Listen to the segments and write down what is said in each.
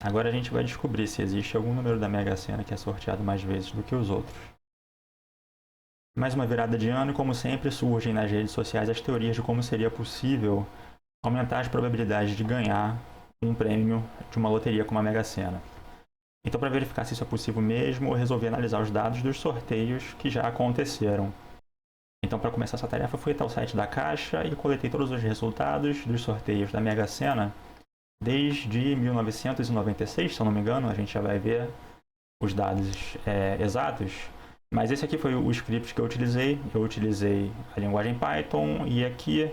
Agora a gente vai descobrir se existe algum número da Mega Sena que é sorteado mais vezes do que os outros. Mais uma virada de ano e, como sempre, surgem nas redes sociais as teorias de como seria possível aumentar as probabilidades de ganhar um prêmio de uma loteria como a Mega Sena. Então, para verificar se isso é possível mesmo, eu resolvi analisar os dados dos sorteios que já aconteceram. Então, para começar essa tarefa, eu fui até o site da Caixa e coletei todos os resultados dos sorteios da Mega Sena desde 1996, se eu não me engano. A gente já vai ver os dados exatos. Mas esse aqui foi o script que eu utilizei. Eu utilizei a linguagem Python e aqui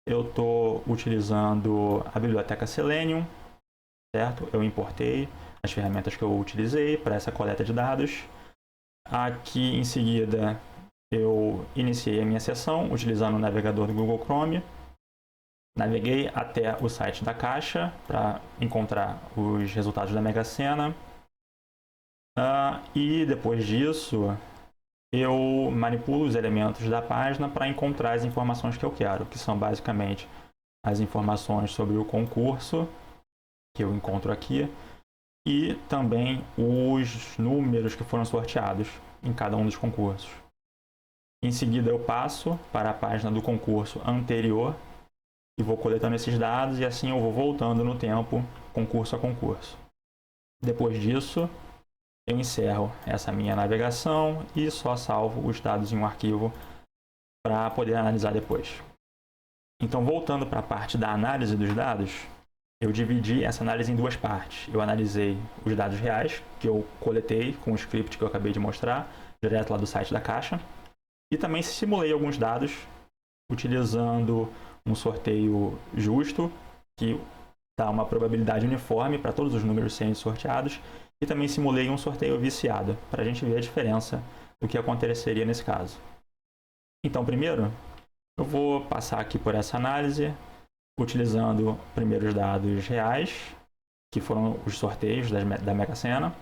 eu estou utilizando a biblioteca Selenium, certo? Eu importei as ferramentas que eu utilizei para essa coleta de dados. Aqui em seguida eu iniciei a minha sessão utilizando o navegador do Google Chrome. Naveguei até o site da Caixa para encontrar os resultados da Mega Sena. E depois disso, eu manipulo os elementos da página para encontrar as informações que eu quero, que são basicamente as informações sobre o concurso, que eu encontro aqui, e também os números que foram sorteados em cada um dos concursos. Em seguida, eu passo para a página do concurso anterior e vou coletando esses dados, e assim eu vou voltando no tempo, concurso a concurso. Depois disso, eu encerro essa minha navegação e só salvo os dados em um arquivo para poder analisar depois. Então, voltando para a parte da análise dos dados, eu dividi essa análise em duas partes. Eu analisei os dados reais, que eu coletei com o script que eu acabei de mostrar, direto lá do site da Caixa, e também simulei alguns dados utilizando um sorteio justo, que dá uma probabilidade uniforme para todos os números serem sorteados, e também simulei um sorteio viciado, para a gente ver a diferença do que aconteceria nesse caso. Então, primeiro, eu vou passar aqui por essa análise, utilizando primeiro os dados reais, que foram os sorteios da Mega Sena.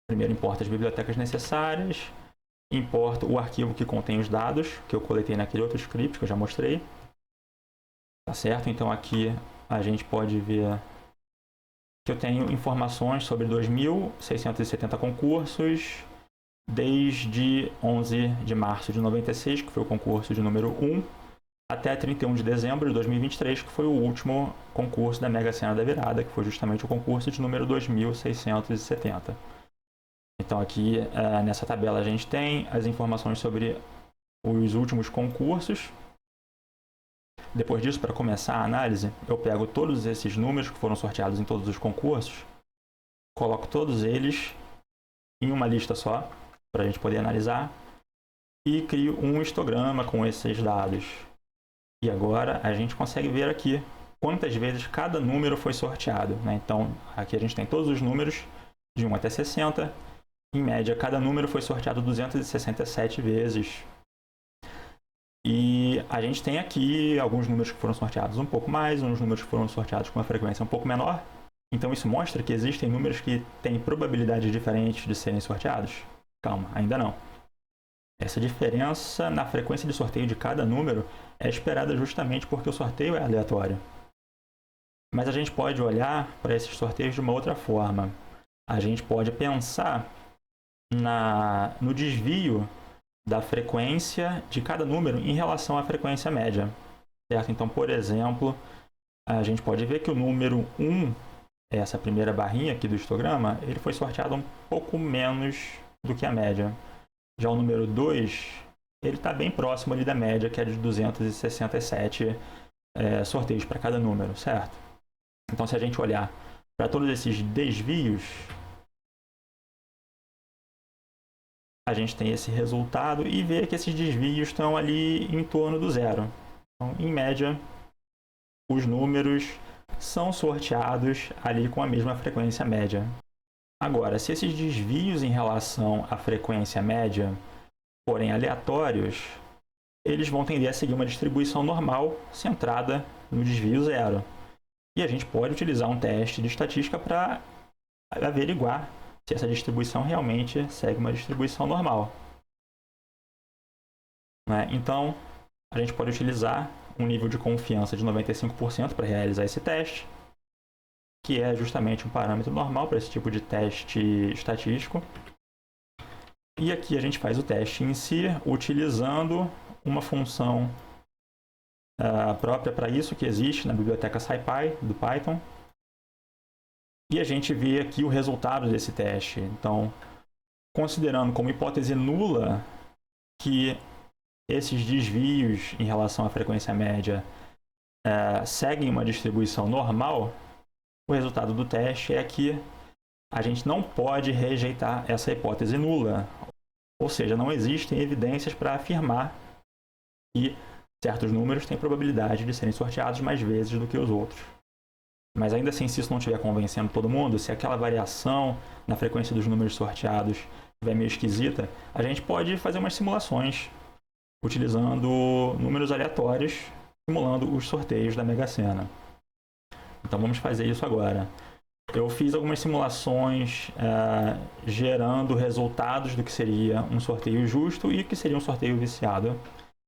Primeiro, importo as bibliotecas necessárias, importo o arquivo que contém os dados, que eu coletei naquele outro script que eu já mostrei. Tá certo? Então, aqui a gente pode ver que eu tenho informações sobre 2.670 concursos, desde 11 de março de 96, que foi o concurso de número 1, até 31 de dezembro de 2023, que foi o último concurso da Mega Sena da Virada, que foi justamente o concurso de número 2.670. Então aqui nessa tabela a gente tem as informações sobre os últimos concursos. Depois disso, para começar a análise, eu pego todos esses números que foram sorteados em todos os concursos, coloco todos eles em uma lista só, para a gente poder analisar, e crio um histograma com esses dados. E agora a gente consegue ver aqui quantas vezes cada número foi sorteado, né? Então, aqui a gente tem todos os números de 1 até 60. Em média, cada número foi sorteado 267 vezes. E a gente tem aqui alguns números que foram sorteados um pouco mais, uns números que foram sorteados com uma frequência um pouco menor. Então isso mostra que existem números que têm probabilidades diferentes de serem sorteados? Calma, ainda não. Essa diferença na frequência de sorteio de cada número é esperada justamente porque o sorteio é aleatório. Mas a gente pode olhar para esses sorteios de uma outra forma. A gente pode pensar no desvio da frequência de cada número em relação à frequência média. Certo? Então, por exemplo, a gente pode ver que o número 1, essa primeira barrinha aqui do histograma, ele foi sorteado um pouco menos do que a média. Já o número 2, ele está bem próximo ali da média, que é de 267 sorteios para cada número, certo? Então, se a gente olhar para todos esses desvios, a gente tem esse resultado e vê que esses desvios estão ali em torno do zero. Então, em média, os números são sorteados ali com a mesma frequência média. Agora, se esses desvios em relação à frequência média forem aleatórios, eles vão tender a seguir uma distribuição normal centrada no desvio zero. E a gente pode utilizar um teste de estatística para averiguar se essa distribuição realmente segue uma distribuição normal. Então, a gente pode utilizar um nível de confiança de 95% para realizar esse teste. que é justamente um parâmetro normal para esse tipo de teste estatístico. E aqui a gente faz o teste em si, utilizando uma função própria para isso, que existe na biblioteca SciPy, do Python. E a gente vê aqui o resultado desse teste. Então, considerando como hipótese nula que esses desvios em relação à frequência média seguem uma distribuição normal, o resultado do teste é que a gente não pode rejeitar essa hipótese nula. Ou seja, não existem evidências para afirmar que certos números têm probabilidade de serem sorteados mais vezes do que os outros. Mas ainda assim, se isso não estiver convencendo todo mundo, se aquela variação na frequência dos números sorteados estiver meio esquisita, a gente pode fazer umas simulações utilizando números aleatórios, simulando os sorteios da Mega Sena. Então vamos fazer isso agora. Eu fiz algumas simulações gerando resultados do que seria um sorteio justo e o que seria um sorteio viciado.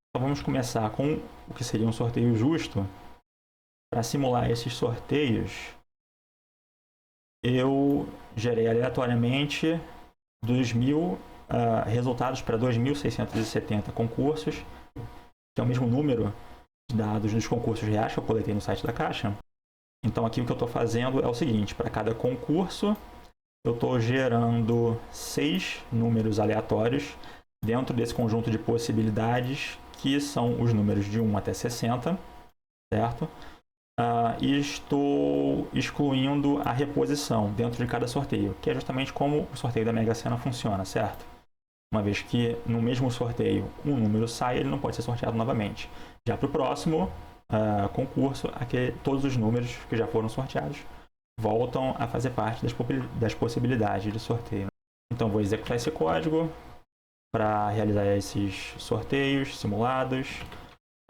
Então vamos começar com o que seria um sorteio justo. Para simular esses sorteios, eu gerei aleatoriamente 2.000 resultados para 2.670 concursos, que é o mesmo número de dados dos concursos reais que eu coletei no site da Caixa. Então aqui o que eu estou fazendo é o seguinte: para cada concurso eu estou gerando 6 números aleatórios dentro desse conjunto de possibilidades, que são os números de 1 até 60, certo? E estou excluindo a reposição dentro de cada sorteio, que é justamente como o sorteio da Mega Sena funciona, certo? Uma vez que no mesmo sorteio um número sai, ele não pode ser sorteado novamente. Já para o próximo concurso, todos os números que já foram sorteados voltam a fazer parte das possibilidades de sorteio. Então vou executar esse código para realizar esses sorteios simulados.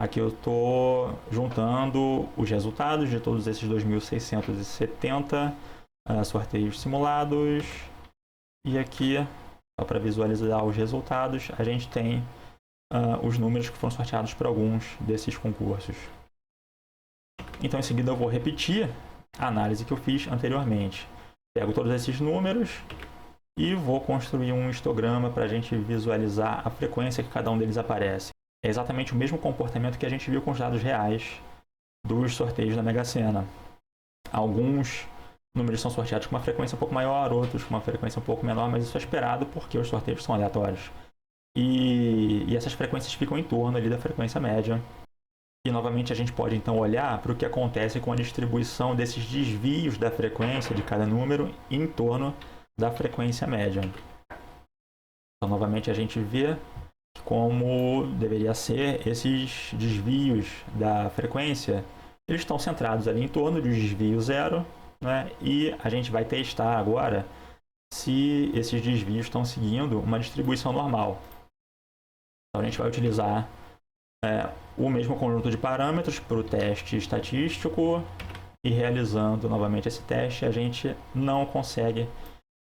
Aqui eu estou juntando os resultados de todos esses 2.670 sorteios simulados. E aqui, só para visualizar os resultados, a gente tem os números que foram sorteados para alguns desses concursos. Então, em seguida, eu vou repetir a análise que eu fiz anteriormente. Pego todos esses números e vou construir um histograma para a gente visualizar a frequência que cada um deles aparece. É exatamente o mesmo comportamento que a gente viu com os dados reais dos sorteios da Mega Sena. Alguns números são sorteados com uma frequência um pouco maior, outros com uma frequência um pouco menor, mas isso é esperado porque os sorteios são aleatórios. E essas frequências ficam em torno ali da frequência média. E novamente a gente pode então olhar para o que acontece com a distribuição desses desvios da frequência de cada número em torno da frequência média. Então novamente a gente vê como deveria ser esses desvios da frequência, eles estão centrados ali em torno do desvio zero, né? E a gente vai testar agora se esses desvios estão seguindo uma distribuição normal. Então a gente vai utilizar o mesmo conjunto de parâmetros para o teste estatístico, e realizando novamente esse teste, a gente não consegue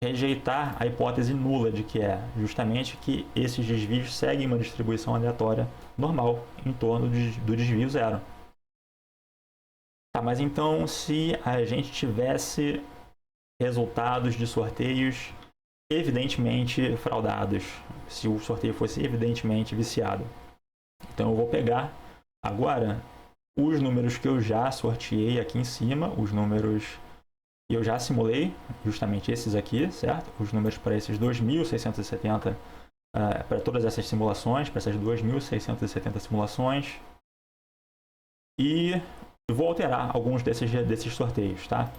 rejeitar a hipótese nula de que é justamente que esses desvios seguem uma distribuição aleatória normal em torno do desvio zero. Tá, mas então se a gente tivesse resultados de sorteios evidentemente fraudados, se o sorteio fosse evidentemente viciado, então eu vou pegar agora os números que eu já sorteei aqui em cima, os números e eu já simulei justamente esses aqui, certo? Os números para esses 2.670, para todas essas simulações, para essas 2.670 simulações. E vou alterar alguns desses sorteios, tá?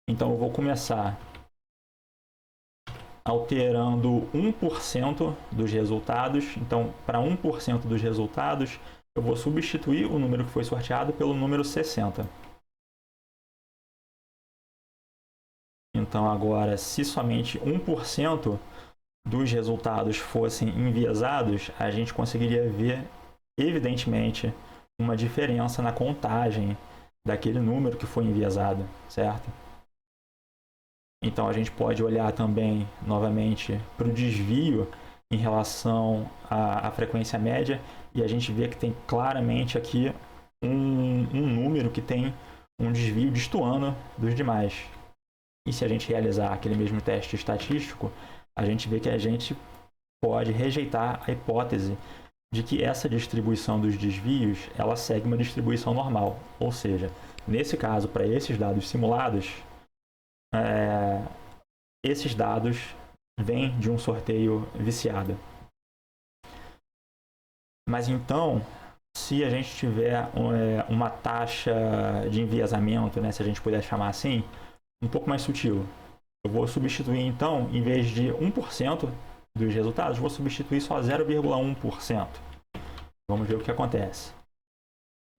Então eu vou começar alterando 1% dos resultados. Então, para 1% dos resultados, eu vou substituir o número que foi sorteado pelo número 60. Então, agora, se somente 1% dos resultados fossem enviesados, a gente conseguiria ver, evidentemente, uma diferença na contagem daquele número que foi enviesado, certo? Então, a gente pode olhar também, novamente, para o desvio em relação à frequência média, e a gente vê que tem claramente aqui um número que tem um desvio destoando dos demais. E se a gente realizar aquele mesmo teste estatístico, a gente vê que a gente pode rejeitar a hipótese de que essa distribuição dos desvios ela segue uma distribuição normal. Ou seja, nesse caso, para esses dados simulados, esses dados vêm de um sorteio viciado. Mas então, se a gente tiver uma taxa de enviesamento, né, se a gente puder chamar assim, um pouco mais sutil, eu vou substituir então, em vez de 1% dos resultados, vou substituir só 0,1%. Vamos ver o que acontece.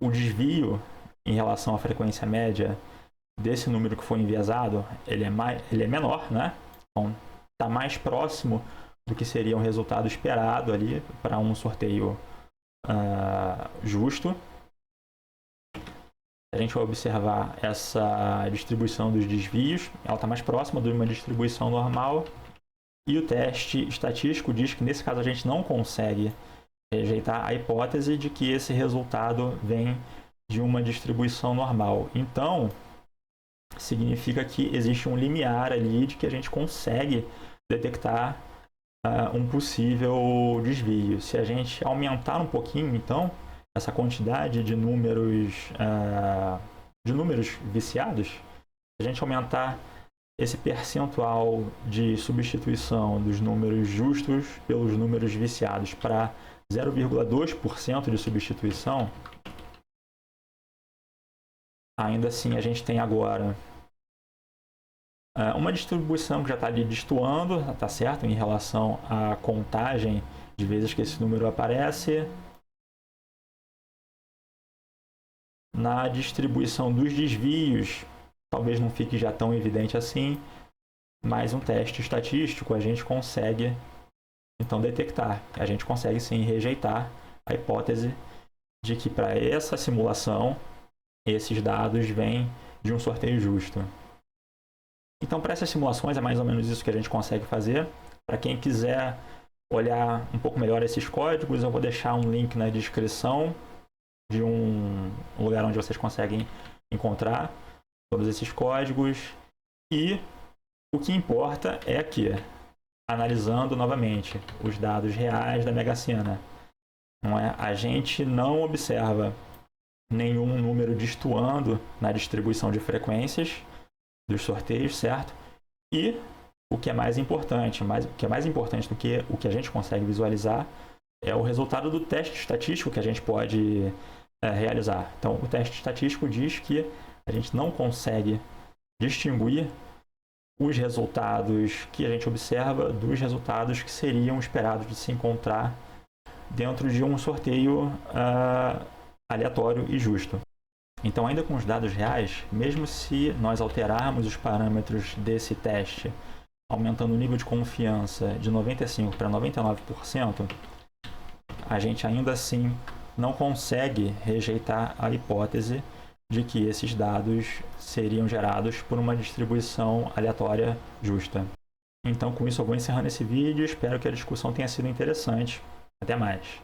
O desvio em relação à frequência média desse número que foi enviesado, ele é menor, né? Então, está mais próximo do que seria um resultado esperado ali para um sorteio justo. A gente vai observar essa distribuição dos desvios, ela está mais próxima de uma distribuição normal. E o teste estatístico diz que nesse caso a gente não consegue rejeitar a hipótese de que esse resultado vem de uma distribuição normal. Então, significa que existe um limiar ali de que a gente consegue detectar um possível desvio. Se a gente aumentar um pouquinho, então, essa quantidade de números viciados, se a gente aumentar esse percentual de substituição dos números justos pelos números viciados para 0,2% de substituição, ainda assim a gente tem agora uma distribuição que já está ali destoando, tá certo? Em relação à contagem de vezes que esse número aparece. Na distribuição dos desvios, talvez não fique já tão evidente assim, mas um teste estatístico a gente consegue então detectar. A gente consegue sim rejeitar a hipótese de que para essa simulação esses dados vêm de um sorteio justo. Então, para essas simulações é mais ou menos isso que a gente consegue fazer. Para quem quiser olhar um pouco melhor esses códigos, eu vou deixar um link na descrição de um lugar onde vocês conseguem encontrar todos esses códigos. E o que importa é que, analisando novamente os dados reais da Mega Sena, a gente não observa nenhum número destoando na distribuição de frequências dos sorteios, certo? E o que é mais importante, do que o que a gente consegue visualizar é o resultado do teste estatístico que a gente pode realizar. Então, o teste estatístico diz que a gente não consegue distinguir os resultados que a gente observa dos resultados que seriam esperados de se encontrar dentro de um sorteio aleatório e justo. Então, ainda com os dados reais, mesmo se nós alterarmos os parâmetros desse teste, aumentando o nível de confiança de 95% para 99%, a gente ainda assim não consegue rejeitar a hipótese de que esses dados seriam gerados por uma distribuição aleatória justa. Então, com isso, eu vou encerrando esse vídeo. Espero que a discussão tenha sido interessante. Até mais!